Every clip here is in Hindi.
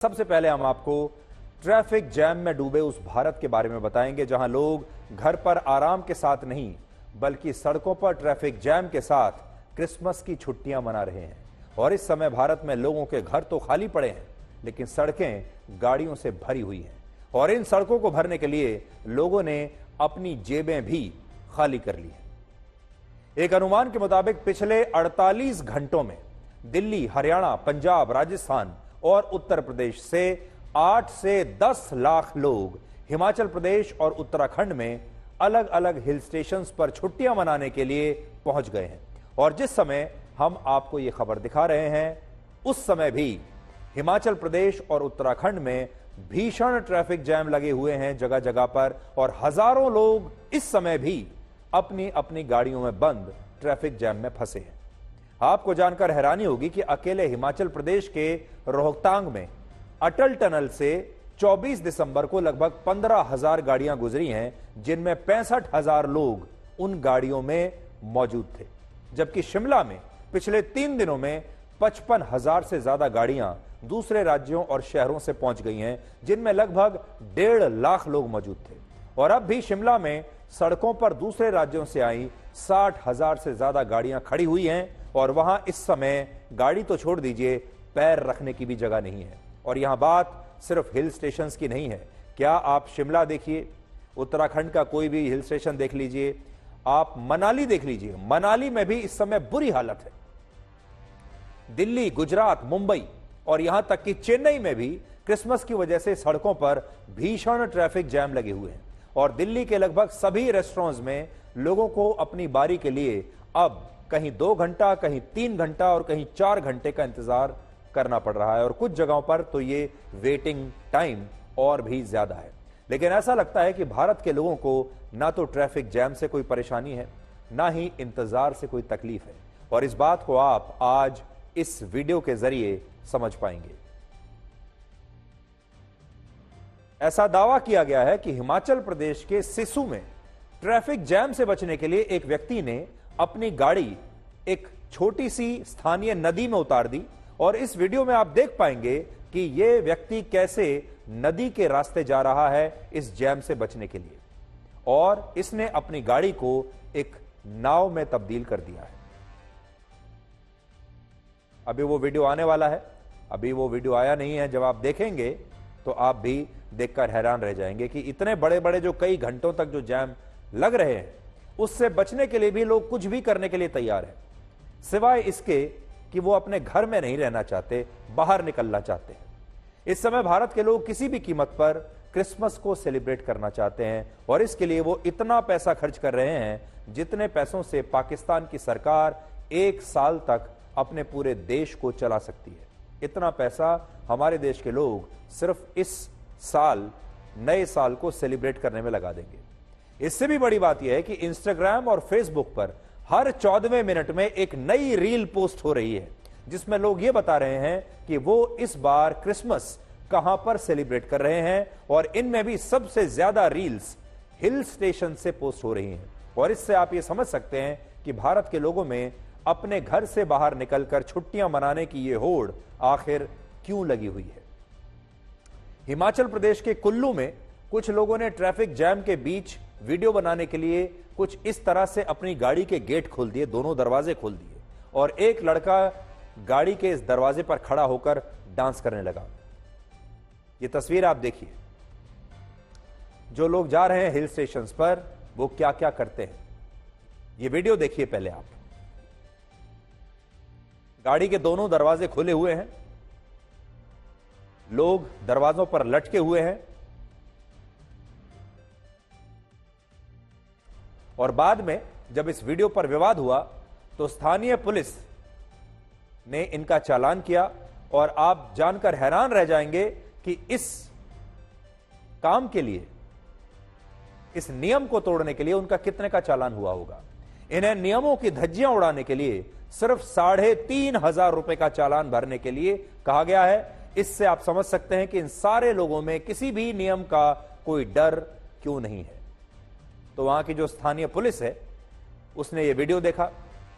सबसे पहले हम आपको ट्रैफिक जैम में डूबे उस भारत के बारे में बताएंगे जहां लोग घर पर आराम के साथ नहीं बल्कि सड़कों पर ट्रैफिक जैम के साथ क्रिसमस की छुट्टियां मना रहे हैं। और इस समय भारत में लोगों के घर तो खाली पड़े हैं लेकिन सड़कें गाड़ियों से भरी हुई हैं और इन सड़कों को भरने के लिए लोगों ने अपनी जेबें भी खाली कर ली हैं। एक अनुमान के मुताबिक पिछले 48 घंटों में दिल्ली, हरियाणा, पंजाब, राजस्थान और उत्तर प्रदेश से 8 से 10 लाख लोग हिमाचल प्रदेश और उत्तराखंड में अलग अलग हिल स्टेशंस पर छुट्टियां मनाने के लिए पहुंच गए हैं। और जिस समय हम आपको यह खबर दिखा रहे हैं उस समय भी हिमाचल प्रदेश और उत्तराखंड में भीषण ट्रैफिक जैम लगे हुए हैं जगह जगह पर और हजारों लोग इस समय भी अपनी अपनी गाड़ियों में बंद ट्रैफिक जैम में फंसे हैं। आपको जानकर हैरानी होगी कि अकेले हिमाचल प्रदेश के रोहतांग में अटल टनल से 24 दिसंबर को लगभग 15,000 गाड़ियां गुजरी हैं जिनमें 65,000 लोग उन गाड़ियों में मौजूद थे, जबकि शिमला में पिछले 3 दिनों में 55,000 से ज्यादा गाड़ियां दूसरे राज्यों और शहरों से पहुंच गई हैं जिनमें लगभग 1.5 लाख लोग मौजूद थे। और अब भी शिमला में सड़कों पर दूसरे राज्यों से आई 60,000 से ज्यादा गाड़ियां खड़ी हुई हैं और वहां इस समय गाड़ी तो छोड़ दीजिए, पैर रखने की भी जगह नहीं है। और यहां बात सिर्फ हिल स्टेशंस की नहीं है। क्या आप शिमला देखिए, उत्तराखंड का कोई भी हिल स्टेशन देख लीजिए, आप मनाली देख लीजिए, मनाली में भी इस समय बुरी हालत है। दिल्ली, गुजरात, मुंबई और यहां तक कि चेन्नई में भी क्रिसमस की वजह से सड़कों पर भीषण ट्रैफिक जैम लगे हुए हैं और दिल्ली के लगभग सभी रेस्टोरेंट्स में लोगों को अपनी बारी के लिए अब कहीं 2 घंटा, कहीं 3 घंटा और कहीं 4 घंटे का इंतजार करना पड़ रहा है और कुछ जगहों पर तो ये वेटिंग टाइम और भी ज्यादा है। लेकिन ऐसा लगता है कि भारत के लोगों को ना तो ट्रैफिक जैम से कोई परेशानी है, ना ही इंतजार से कोई तकलीफ है और इस बात को आप आज इस वीडियो के जरिए समझ पाएंगे। ऐसा दावा किया गया है कि हिमाचल प्रदेश के सिसु में ट्रैफिक जैम से बचने के लिए एक व्यक्ति ने अपनी गाड़ी एक छोटी सी स्थानीय नदी में उतार दी और इस वीडियो में आप देख पाएंगे कि यह व्यक्ति कैसे नदी के रास्ते जा रहा है इस जैम से बचने के लिए और इसने अपनी गाड़ी को एक नाव में तब्दील कर दिया है। अभी वो वीडियो आने वाला है, अभी वो वीडियो आया नहीं है। जब आप देखेंगे तो आप भी देखकर हैरान रह जाएंगे कि इतने बड़े बड़े जो कई घंटों तक जो जैम लग रहे हैं उससे बचने के लिए भी लोग कुछ भी करने के लिए तैयार हैं, सिवाय इसके कि वो अपने घर में नहीं रहना चाहते, बाहर निकलना चाहते हैं। इस समय भारत के लोग किसी भी कीमत पर क्रिसमस को सेलिब्रेट करना चाहते हैं और इसके लिए वो इतना पैसा खर्च कर रहे हैं जितने पैसों से पाकिस्तान की सरकार 1 साल तक अपने पूरे देश को चला सकती है। इतना पैसा हमारे देश के लोग सिर्फ इस साल, नए साल को सेलिब्रेट करने में लगा देंगे। इससे भी बड़ी बात यह है कि इंस्टाग्राम और फेसबुक पर हर 14वें मिनट में एक नई रील पोस्ट हो रही है जिसमें लोग ये बता रहे हैं कि वो इस बार क्रिसमस कहां पर सेलिब्रेट कर रहे हैं और इनमें भी सबसे ज्यादा रील्स हिल स्टेशन से पोस्ट हो रही हैं। और इससे आप ये समझ सकते हैं कि भारत के लोगों में अपने घर से बाहर निकलकर छुट्टियां मनाने की ये होड़ आखिर क्यों लगी हुई है। हिमाचल प्रदेश के कुल्लू में कुछ लोगों ने ट्रैफिक जैम के बीच वीडियो बनाने के लिए कुछ इस तरह से अपनी गाड़ी के गेट खोल दिए, दोनों दरवाजे खोल दिए और एक लड़का गाड़ी के इस दरवाजे पर खड़ा होकर डांस करने लगा। ये तस्वीर आप देखिए, जो लोग जा रहे हैं हिल स्टेशंस पर वो क्या क्या करते हैं। ये वीडियो देखिए पहले आप। गाड़ी के दोनों दरवाजे खुले हुए हैं, लोग दरवाजों पर लटके हुए हैं और बाद में जब इस वीडियो पर विवाद हुआ तो स्थानीय पुलिस ने इनका चालान किया और आप जानकर हैरान रह जाएंगे कि इस काम के लिए, इस नियम को तोड़ने के लिए उनका कितने का चालान हुआ होगा। इन्हें नियमों की धज्जियां उड़ाने के लिए सिर्फ 3,500 रुपए का चालान भरने के लिए कहा गया है। इससे आप समझ सकते हैं कि इन सारे लोगों में किसी भी नियम का कोई डर क्यों नहीं है। तो वहां की जो स्थानीय पुलिस है उसने ये वीडियो देखा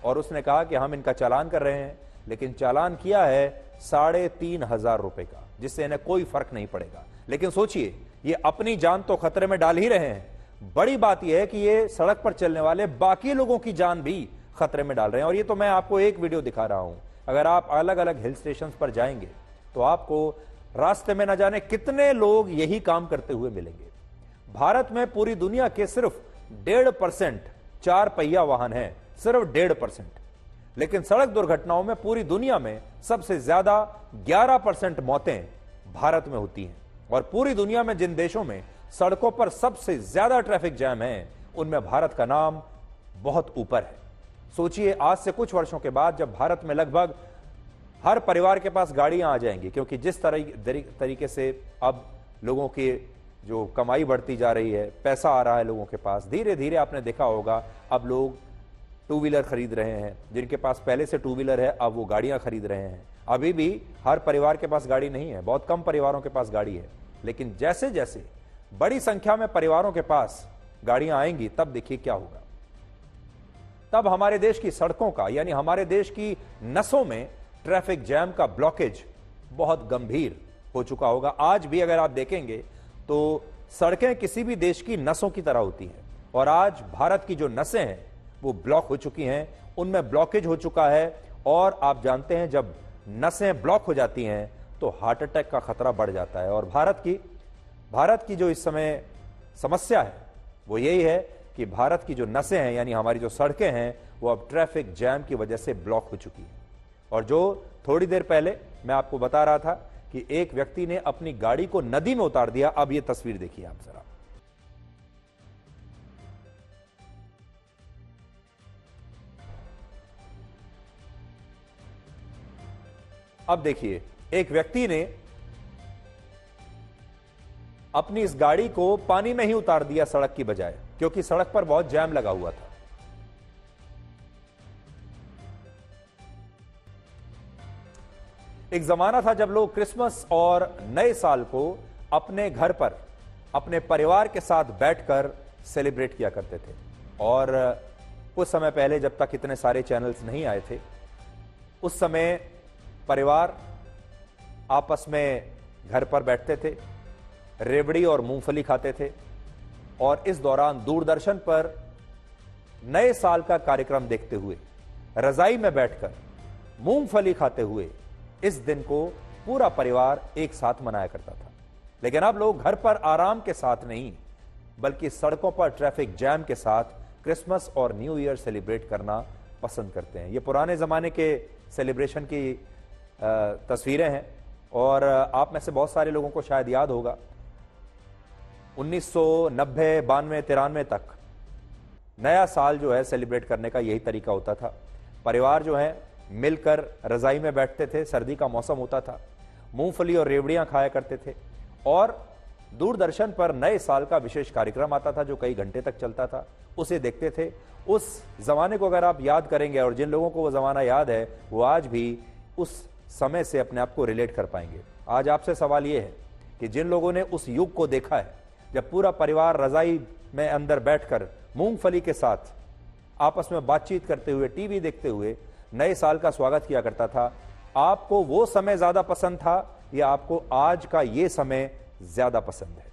और उसने कहा कि हम इनका चालान कर रहे हैं, लेकिन चालान किया है 3,500 रुपए का, जिससे इन्हें कोई फर्क नहीं पड़ेगा। लेकिन सोचिए, ये अपनी जान तो खतरे में डाल ही रहे हैं, बड़ी बात यह है कि ये सड़क पर चलने वाले बाकी लोगों की जान भी खतरे में डाल रहे हैं। और ये तो मैं आपको एक वीडियो दिखा रहा हूं। अगर आप अलग अलग हिल स्टेशन पर जाएंगे तो आपको रास्ते में न जाने कितने लोग यही काम करते हुए मिलेंगे। भारत में पूरी दुनिया के सिर्फ 1.5% 4 पहिया वाहन है, सिर्फ 1.5%। लेकिन सड़क दुर्घटनाओं में पूरी दुनिया में सबसे ज्यादा 11% मौतें भारत में होती हैं। और पूरी दुनिया में जिन देशों में सड़कों पर सबसे ज्यादा ट्रैफिक जैम है, उनमें भारत का नाम बहुत ऊपर है। सोचिए, आज से कुछ वर्षों के बाद जब भारत में लगभग हर परिवार के पास गाड़ियां आ जाएंगी, क्योंकि जिस तरीके से अब लोगों की जो कमाई बढ़ती जा रही है, पैसा आ रहा है लोगों के पास, धीरे धीरे आपने देखा होगा अब लोग टू व्हीलर खरीद रहे हैं। जिनके पास पहले से टू व्हीलर है अब वो गाड़ियां खरीद रहे हैं। अभी भी हर परिवार के पास गाड़ी नहीं है, बहुत कम परिवारों के पास गाड़ी है। लेकिन जैसे जैसे बड़ी संख्या में परिवारों के पास गाड़ियां आएंगी, तब देखिए क्या होगा। तब हमारे देश की सड़कों का, यानी हमारे देश की नसों में ट्रैफिक जैम का ब्लॉकेज बहुत गंभीर हो चुका होगा। आज भी अगर आप देखेंगे तो सड़कें किसी भी देश की नसों की तरह होती हैं, और आज भारत की जो नसें हैं वो ब्लॉक हो चुकी हैं, उनमें ब्लॉकेज हो चुका है। और आप जानते हैं, जब नसें ब्लॉक हो जाती हैं तो हार्ट अटैक का खतरा बढ़ जाता है। और भारत की जो इस समय समस्या है वो यही है कि भारत की जो नसें हैं, यानी हमारी जो सड़कें हैं, वो अब ट्रैफिक जैम की वजह से ब्लॉक हो चुकी हैं। और जो थोड़ी देर पहले मैं आपको बता रहा था कि एक व्यक्ति ने अपनी गाड़ी को नदी में उतार दिया, अब ये तस्वीर देखिए आप जरा। अब देखिए, एक व्यक्ति ने अपनी इस गाड़ी को पानी में ही उतार दिया सड़क की बजाय, क्योंकि सड़क पर बहुत जैम लगा हुआ था। एक जमाना था जब लोग क्रिसमस और नए साल को अपने घर पर अपने परिवार के साथ बैठकर सेलिब्रेट किया करते थे। और कुछ समय पहले, जब तक इतने सारे चैनल्स नहीं आए थे, उस समय परिवार आपस में घर पर बैठते थे, रेवड़ी और मूंगफली खाते थे। और इस दौरान दूरदर्शन पर नए साल का कार्यक्रम देखते हुए, रजाई में बैठकर मूंगफली खाते हुए इस दिन को पूरा परिवार एक साथ मनाया करता था। लेकिन अब लोग घर पर आराम के साथ नहीं, बल्कि सड़कों पर ट्रैफिक जैम के साथ क्रिसमस और न्यू ईयर सेलिब्रेट करना पसंद करते हैं। ये पुराने जमाने के सेलिब्रेशन की तस्वीरें हैं। और आप में से बहुत सारे लोगों को शायद याद होगा, 1990, 92, 93 तक नया साल जो है सेलिब्रेट करने का यही तरीका होता था। परिवार जो है मिलकर रजाई में बैठते थे, सर्दी का मौसम होता था, मूंगफली और रेवड़ियां खाया करते थे। और दूरदर्शन पर नए साल का विशेष कार्यक्रम आता था जो कई घंटे तक चलता था, उसे देखते थे। उस जमाने को अगर आप याद करेंगे, और जिन लोगों को वो जमाना याद है, वो आज भी उस समय से अपने आप को रिलेट कर पाएंगे। आज आपसे सवाल यह है कि जिन लोगों ने उस युग को देखा है, जब पूरा परिवार रजाई में अंदर बैठकर मूंगफली के साथ आपस में बातचीत करते हुए, टीवी देखते हुए नए साल का स्वागत किया करता था, आपको वो समय ज्यादा पसंद था या आपको आज का ये समय ज्यादा पसंद है?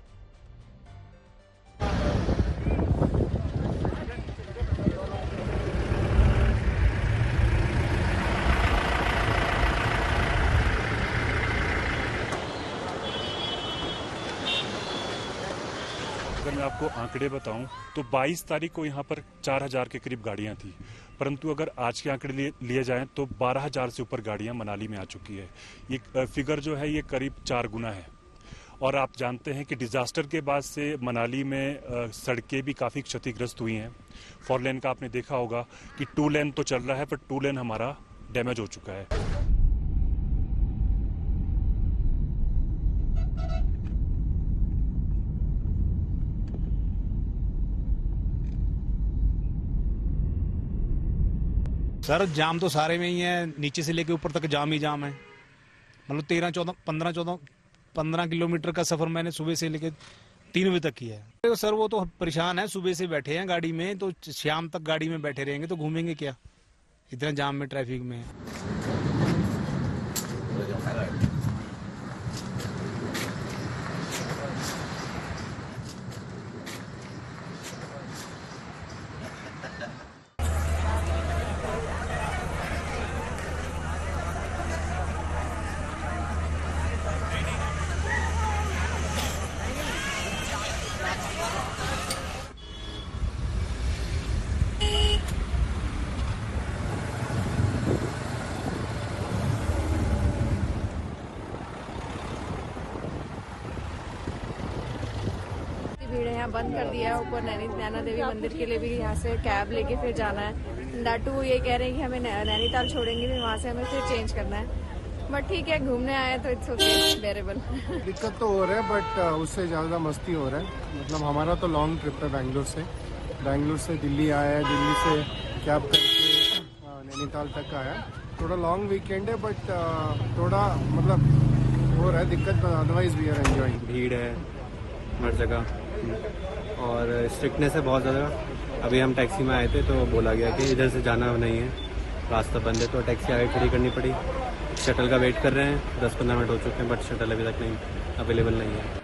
अगर मैं आपको आंकड़े बताऊं तो 22 तारीख को यहाँ पर 4000 के करीब गाड़ियां थी, परंतु अगर आज के आंकड़े लिए जाएं तो 12000 से ऊपर गाड़ियां मनाली में आ चुकी है। ये फिगर जो है ये करीब 4 गुना है। और आप जानते हैं कि डिजास्टर के बाद से मनाली में सड़कें भी काफ़ी क्षतिग्रस्त हुई हैं। 4 लेन का आपने देखा होगा कि 2 लेन तो चल रहा है, पर 2 लेन हमारा डैमेज हो चुका है। सर जाम तो सारे में ही है, नीचे से लेके ऊपर तक जाम ही जाम है। मतलब 15 किलोमीटर का सफर मैंने सुबह से लेके 3 बजे तक किया है। तो सर वो तो परेशान है, सुबह से बैठे हैं गाड़ी में, तो शाम तक गाड़ी में बैठे रहेंगे तो घूमेंगे क्या इतना जाम में, ट्रैफिक में। भीड़ है। यहाँ बंद कर दिया है, ऊपर नैना देवी मंदिर के लिए भी यहाँ से कैब लेके फिर जाना है। डाटू ये कह रहे हैं कि हमें नैनीताल छोड़ेंगे, फिर वहाँ से हमें फिर चेंज करना है। बट ठीक है, घूमने आए तो इट्स ओके, बेरेबल। दिक्कत तो हो रहा है बट उससे ज़्यादा मस्ती हो रहा है। मतलब हमारा तो लॉन्ग ट्रिप है बैंगलोर से दिल्ली आया है, दिल्ली से कैब करके नैनीताल तक आया। थोड़ा लॉन्ग वीकेंड है बट थोड़ा मतलब हो रहा है दिक्कत, अदरवाइज वी आर एंजॉयिंग। भीड़ है हर जगह और स्ट्रिक्टनेस है बहुत ज़्यादा। अभी हम टैक्सी में आए थे तो बोला गया कि इधर से जाना नहीं है, रास्ता बंद है, तो टैक्सी आगे खड़ी करनी पड़ी। शटल का वेट कर रहे हैं, 10-15 मिनट हो चुके हैं बट शटल अभी तक नहीं अवेलेबल नहीं है।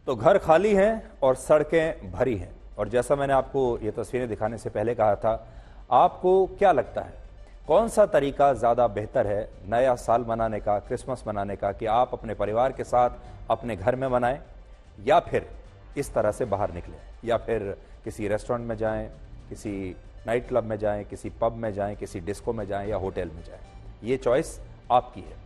तो घर खाली हैं और सड़कें भरी हैं। और जैसा मैंने आपको ये तस्वीरें दिखाने से पहले कहा था, आपको क्या लगता है कौन सा तरीका ज़्यादा बेहतर है नया साल मनाने का, क्रिसमस मनाने का, कि आप अपने परिवार के साथ अपने घर में मनाएं या फिर इस तरह से बाहर निकलें, या फिर किसी रेस्टोरेंट में जाएं, किसी नाइट क्लब में जाएं, किसी पब में जाएं, किसी डिस्को में जाएं या होटल में जाएं? ये चॉइस आपकी है।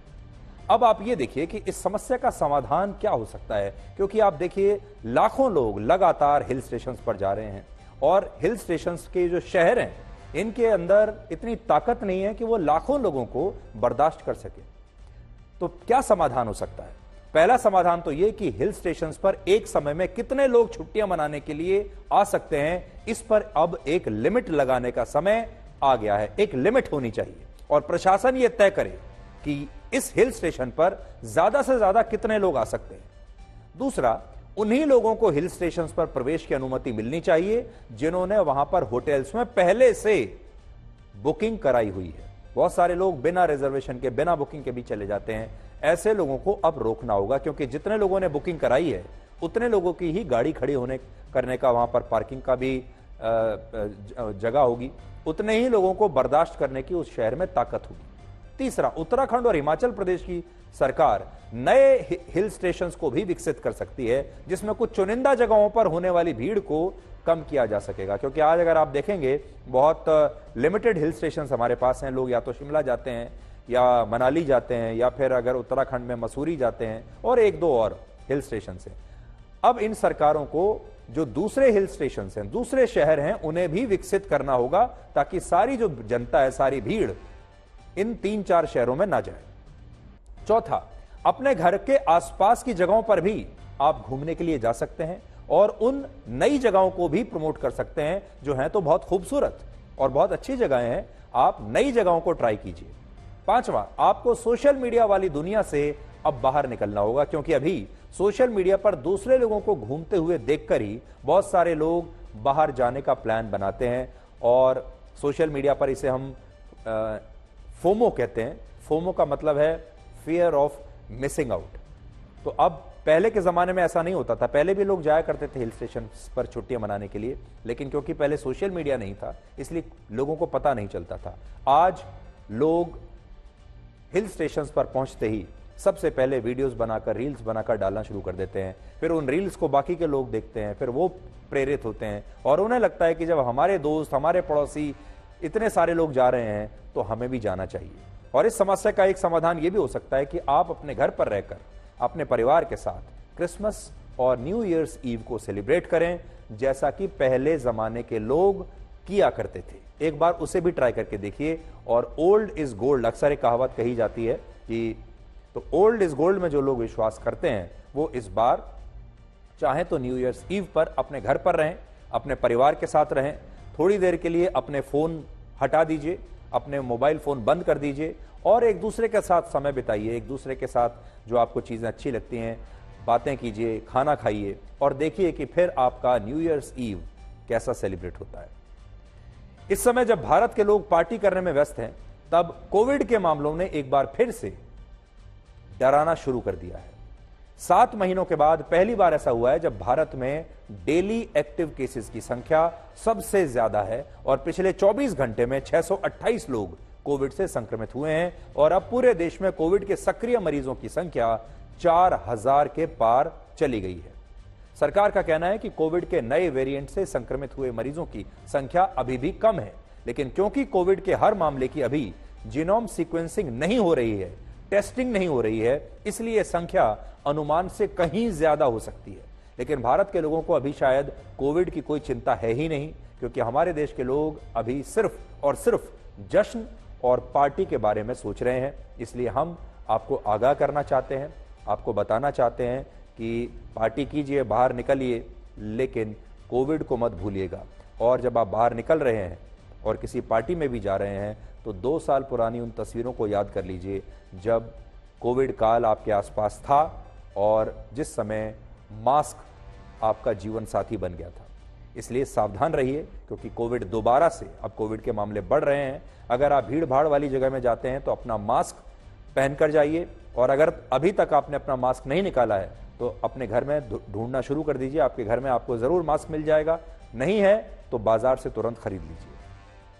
अब आप ये देखिए कि इस समस्या का समाधान क्या हो सकता है, क्योंकि आप देखिए लाखों लोग लगातार हिल स्टेशंस पर जा रहे हैं और हिल स्टेशंस के जो शहर हैं इनके अंदर इतनी ताकत नहीं है कि वो लाखों लोगों को बर्दाश्त कर सके। तो क्या समाधान हो सकता है? पहला समाधान तो ये कि हिल स्टेशंस पर एक समय में कितने लोग छुट्टियां मनाने के लिए आ सकते हैं, इस पर अब एक लिमिट लगाने का समय आ गया है। एक लिमिट होनी चाहिए और प्रशासन ये तय करे कि इस हिल स्टेशन पर ज्यादा से ज्यादा कितने लोग आ सकते हैं। दूसरा, उन्हीं लोगों को हिल स्टेशन पर प्रवेश की अनुमति मिलनी चाहिए जिन्होंने वहां पर होटल्स में पहले से बुकिंग कराई हुई है। बहुत सारे लोग बिना रिजर्वेशन के, बिना बुकिंग के भी चले जाते हैं। ऐसे लोगों को अब रोकना होगा, क्योंकि जितने लोगों ने बुकिंग कराई है उतने लोगों की ही गाड़ी खड़ी होने करने का, वहां पर पार्किंग का भी जगह होगी, उतने ही लोगों को बर्दाश्त करने की उस शहर में ताकत होगी। तीसरा, उत्तराखंड और हिमाचल प्रदेश की सरकार नए हिल स्टेशंस को भी विकसित कर सकती है जिसमें कुछ चुनिंदा जगहों पर होने वाली भीड़ को कम किया जा सकेगा। क्योंकि आज अगर आप देखेंगे बहुत लिमिटेड हिल स्टेशंस हमारे पास हैं। लोग या तो शिमला जाते हैं या मनाली जाते हैं या फिर अगर उत्तराखंड में मसूरी जाते हैं और एक दो और हिल स्टेशन हैं। अब इन सरकारों को जो दूसरे हिल स्टेशन हैं, दूसरे शहर हैं, उन्हें भी विकसित करना होगा ताकि सारी जो जनता है, सारी भीड़ इन 3-4 शहरों में ना जाए। चौथा, अपने घर के आसपास की जगहों पर भी आप घूमने के लिए जा सकते हैं और उन नई जगहों को भी प्रमोट कर सकते हैं जो हैं तो बहुत खूबसूरत और बहुत अच्छी जगहें हैं। आप नई जगहों को ट्राई कीजिए। पांचवा, आपको सोशल मीडिया वाली दुनिया से अब बाहर निकलना होगा, क्योंकि अभी सोशल मीडिया पर दूसरे लोगों को घूमते हुए देखकर ही बहुत सारे लोग बाहर जाने का प्लान बनाते हैं और सोशल मीडिया पर इसे हम फोमो कहते हैं। फोमो का मतलब है फियर ऑफ मिसिंग आउट। तो अब पहले के जमाने में ऐसा नहीं होता था। पहले भी लोग जाया करते थे हिल स्टेशन पर छुट्टियां मनाने के लिए, लेकिन क्योंकि पहले सोशल मीडिया नहीं था इसलिए लोगों को पता नहीं चलता था। आज लोग हिल स्टेशन पर पहुंचते ही सबसे पहले वीडियोस बनाकर, रील्स बनाकर डालना शुरू कर देते हैं। फिर उन रील्स को बाकी के लोग देखते हैं, फिर वो प्रेरित होते हैं और उन्हें लगता है कि जब हमारे दोस्त, हमारे पड़ोसी इतने सारे लोग जा रहे हैं तो हमें भी जाना चाहिए। और इस समस्या का एक समाधान यह भी हो सकता है कि आप अपने घर पर रहकर अपने परिवार के साथ क्रिसमस और न्यू ईयर्स ईव को सेलिब्रेट करें, जैसा कि पहले जमाने के लोग किया करते थे। एक बार उसे भी ट्राई करके देखिए। और ओल्ड इज गोल्ड, अक्सर एक कहावत कही जाती है कि तो ओल्ड इज गोल्ड में जो लोग विश्वास करते हैं वो इस बार चाहे तो न्यू ईयर्स ईव पर अपने घर पर रहें, अपने परिवार के साथ रहें। थोड़ी देर के लिए अपने फोन हटा दीजिए, अपने मोबाइल फोन बंद कर दीजिए और एक दूसरे के साथ समय बिताइए। एक दूसरे के साथ जो आपको चीजें अच्छी लगती हैं बातें कीजिए, खाना खाइए और देखिए कि फिर आपका न्यू ईयर्स ईव कैसा सेलिब्रेट होता है। इस समय जब भारत के लोग पार्टी करने में व्यस्त हैं, तब कोविड के मामलों ने एक बार फिर से डराना शुरू कर दिया है। 7 महीनों के बाद पहली बार ऐसा हुआ है जब भारत में डेली एक्टिव केसेस की संख्या सबसे ज्यादा है और पिछले 24 घंटे में 628 लोग कोविड से संक्रमित हुए हैं और अब पूरे देश में कोविड के सक्रिय मरीजों की संख्या 4000 के पार चली गई है। सरकार का कहना है कि कोविड के नए वेरिएंट से संक्रमित हुए मरीजों की संख्या अभी भी कम है, लेकिन क्योंकि कोविड के हर मामले की अभी जीनोम सीक्वेंसिंग नहीं हो रही है, टेस्टिंग नहीं हो रही है, इसलिए संख्या अनुमान से कहीं ज्यादा हो सकती है। लेकिन भारत के लोगों को अभी शायद कोविड की कोई चिंता है ही नहीं, क्योंकि हमारे देश के लोग अभी सिर्फ और सिर्फ जश्न और पार्टी के बारे में सोच रहे हैं। इसलिए हम आपको आगाह करना चाहते हैं, आपको बताना चाहते हैं कि पार्टी कीजिए, बाहर निकलिए, लेकिन कोविड को मत भूलिएगा। और जब आप बाहर निकल रहे हैं और किसी पार्टी में भी जा रहे हैं तो 2 साल पुरानी उन तस्वीरों को याद कर लीजिए जब कोविड काल आपके आसपास था और जिस समय मास्क आपका जीवन साथी बन गया था। इसलिए सावधान रहिए, क्योंकि कोविड दोबारा से, अब कोविड के मामले बढ़ रहे हैं। अगर आप भीड़ भाड़ वाली जगह में जाते हैं तो अपना मास्क पहनकर जाइए, और अगर अभी तक आपने अपना मास्क नहीं निकाला है तो अपने घर में ढूंढना शुरू कर दीजिए। आपके घर में आपको जरूर मास्क मिल जाएगा, नहीं है तो बाजार से तुरंत खरीद लीजिए।